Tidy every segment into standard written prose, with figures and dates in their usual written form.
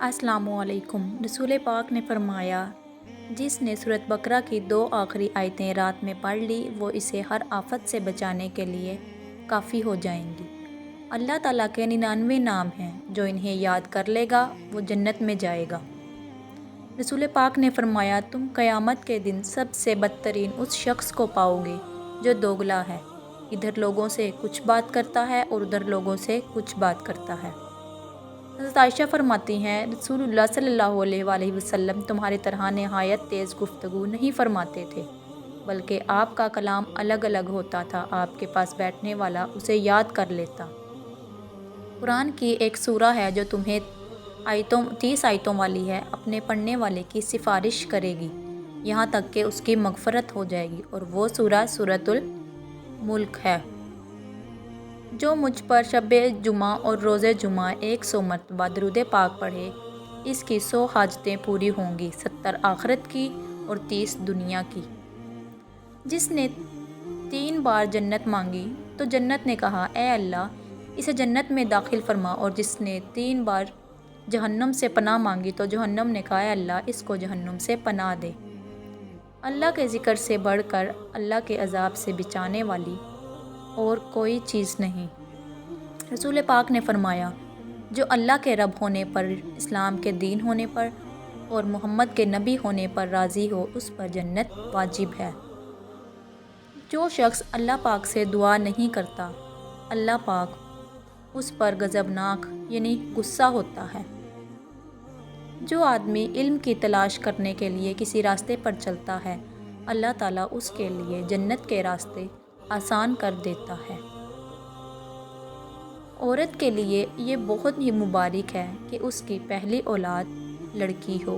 अस्सलाम वालेकुम। रसूल पाक ने फरमाया, जिसने सूरत बकरा की 2 आखिरी आयतें रात में पढ़ ली वो इसे हर आफत से बचाने के लिए काफ़ी हो जाएंगी। अल्लाह ताला के 99 नाम हैं, जो इन्हें याद कर लेगा वो जन्नत में जाएगा। रसूल पाक ने फरमाया, तुम क़यामत के दिन सबसे बदतरीन उस शख्स को पाओगे जो दोगला है, इधर लोगों से कुछ बात करता है और उधर लोगों से कुछ बात करता है। हज़रत आयशा फरमाती हैं, रसूलुल्लाह सल्लल्लाहु अलैहि वसल्लम तुम्हारी तरह नहायत तेज़ गुफ्तगू नहीं फरमाते थे, बल्कि आपका कलाम अलग अलग होता था। आपके पास बैठने वाला उसे याद कर लेता। कुरान की एक सूरा है जो तुम्हें 30 आयतों वाली है, अपने पढ़ने वाले की सिफारिश करेगी यहाँ तक कि उसकी मग़फ़रत हो जाएगी, और वो सूरा सूरतुल मुल्क है। जो मुझ पर शब जुमा और रोज़े जुमा 100 मरतबा दरूद पाक पढ़े, इसकी 100 हाजतें पूरी होंगी, 70 आखिरत की और 30 दुनिया की। जिसने 3 बार जन्नत मांगी तो जन्नत ने कहा, ए अल्लाह इसे जन्नत में दाखिल फरमा, और जिसने 3 बार जहन्नुम से पनाह मांगी तो जहन्नुम ने कहा, ए अल्लाह इसको जहन्नुम से पनाह दे। अल्लाह के ज़िक्र से बढ़कर अल्लाह के अज़ाब से बचाने वाली और कोई चीज़ नहीं। रसूल पाक ने फरमाया, जो अल्लाह के रब होने पर, इस्लाम के दीन होने पर और मोहम्मद के नबी होने पर राज़ी हो, उस पर जन्नत वाजिब है। जो शख्स अल्लाह पाक से दुआ नहीं करता, अल्लाह पाक उस पर गज़बनाक यानी गुस्सा होता है। जो आदमी इल्म की तलाश करने के लिए किसी रास्ते पर चलता है, अल्लाह ताला उसके लिए जन्नत के रास्ते आसान कर देता है। औरत के लिए ये बहुत ही मुबारक है कि उसकी पहली औलाद लड़की हो।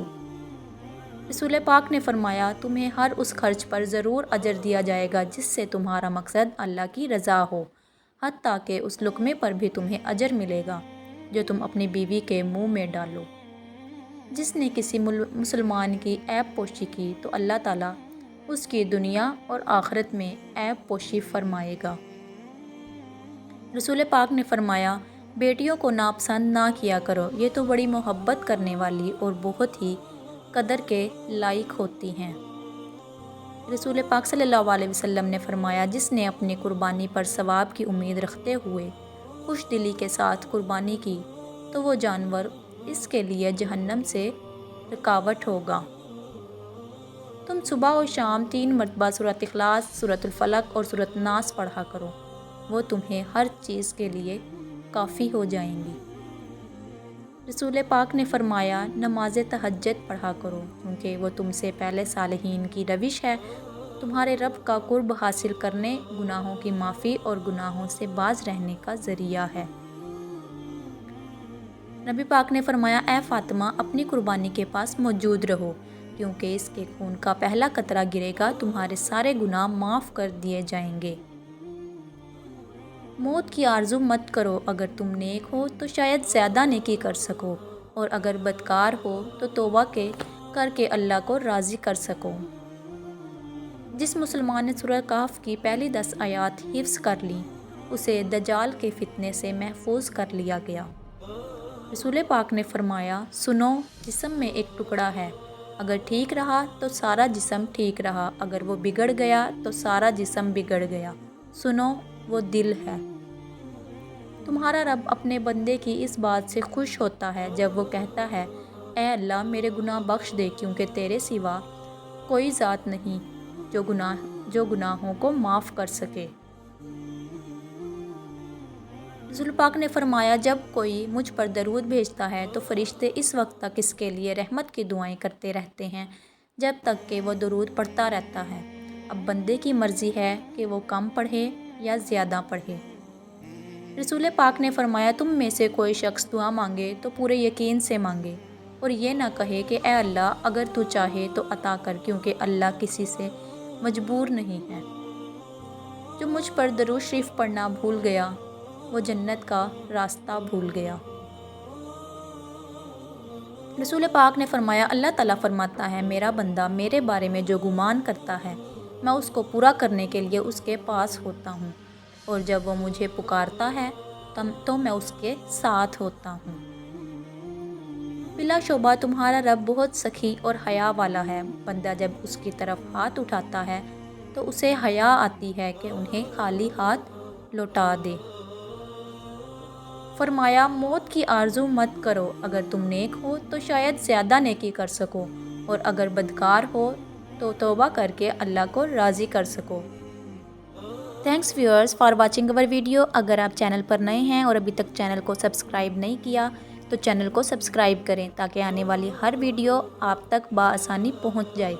रसूल पाक ने फरमाया, तुम्हें हर उस खर्च पर ज़रूर अजर दिया जाएगा जिससे तुम्हारा मकसद अल्लाह की रज़ा हो, हत्ता कि उस लुक़मे पर भी तुम्हें अजर मिलेगा जो तुम अपनी बीवी के मुंह में डालो। जिसने किसी मुसलमान की ऐब पोशी की तो अल्लाह ताला उसकी दुनिया और आखिरत में ऐब पोशी फरमाएगा। रसूल पाक ने फरमाया, बेटियों को नापसंद ना किया करो, ये तो बड़ी मोहब्बत करने वाली और बहुत ही कदर के लायक होती हैं। रसूल पाक सल्लल्लाहु अलैहि वसल्लम ने फरमाया, जिसने अपनी कुर्बानी पर सवाब की उम्मीद रखते हुए खुश दिली के साथ कुर्बानी की तो वो जानवर इसके लिए जहन्नम से रुकावट होगा। तुम सुबह और शाम 3 मरतबा सूरत इखलास, सूरतुल फलक और सूरत नास पढ़ा करो, वो तुम्हें हर चीज़ के लिए काफ़ी हो जाएंगी। रसूल पाक ने फरमाया, नमाज तहज्जुद पढ़ा करो, क्योंकि वो तुमसे पहले सालिहीन की रविश है, तुम्हारे रब का कुर्ब हासिल करने, गुनाहों की माफ़ी और गुनाहों से बाज रहने का ज़रिया है। नबी पाक ने फरमाया, ए फ़ातिमा अपनी कुर्बानी के पास मौजूद रहो, क्योंकि इसके खून का पहला कतरा गिरेगा, तुम्हारे सारे गुनाह माफ़ कर दिए जाएंगे। मौत की आरज़ू मत करो, अगर तुम नेक हो तो शायद ज़्यादा नेकी कर सको, और अगर बदकार हो तो तौबा करके अल्लाह को राज़ी कर सको। जिस मुसलमान ने सूरह कहफ की पहली 10 आयात हिफ्ज़ कर ली, उसे दज्जाल के फितने से महफूज कर लिया गया। रसूल पाक ने फरमाया, सुनो, जिस्म में एक टुकड़ा है, अगर ठीक रहा तो सारा जिस्म ठीक रहा, अगर वो बिगड़ गया तो सारा जिस्म बिगड़ गया। सुनो, वो दिल है। तुम्हारा रब अपने बंदे की इस बात से खुश होता है जब वो कहता है, ए अल्लाह मेरे गुनाह बख्श दे, क्योंकि तेरे सिवा कोई ज़ात नहीं जो गुनाहों को माफ़ कर सके। रसूल पाक ने फरमाया, जब कोई मुझ पर दरूद भेजता है तो फरिश्ते इस वक्त तक इसके लिए रहमत की दुआएं करते रहते हैं जब तक कि वो दरूद पढ़ता रहता है। अब बंदे की मर्ज़ी है कि वो कम पढ़े या ज़्यादा पढ़े। रसूल पाक ने फरमाया, तुम में से कोई शख्स दुआ मांगे तो पूरे यकीन से मांगे, और ये ना कहे कि ए अल्लाह अगर तू चाहे तो अता कर, क्योंकि अल्लाह किसी से मजबूर नहीं है। जो मुझ पर दरूद शरीफ पढ़ना भूल गया वो जन्नत का रास्ता भूल गया। रसूल पाक ने फरमाया, अल्लाह ताला फरमाता है, मेरा बंदा मेरे बारे में जो गुमान करता है मैं उसको पूरा करने के लिए उसके पास होता हूँ, और जब वो मुझे पुकारता है तो मैं उसके साथ होता हूँ। بلا شبہ تمہارا رب بہت سخی اور حیا والا ہے۔ بندہ جب اس کی طرف ہاتھ اٹھاتا ہے تو اسے حیا آتی ہے کہ انہیں خالی ہاتھ لوٹا دے۔ فرمایا موت کی آرزو مت کرو، اگر تم نیک ہو تو شاید زیادہ نیکی کر سکو، اور اگر بدکار ہو تو توبہ کر کے اللہ کو راضی کر سکو۔ تھینکس ویورز فار واچنگ اور ویڈیو۔ اگر آپ چینل پر نئے ہیں اور ابھی تک چینل کو سبسکرائب نہیں کیا تو چینل کو سبسکرائب کریں تاکہ آنے والی ہر ویڈیو آپ تک بآسانی پہنچ جائے۔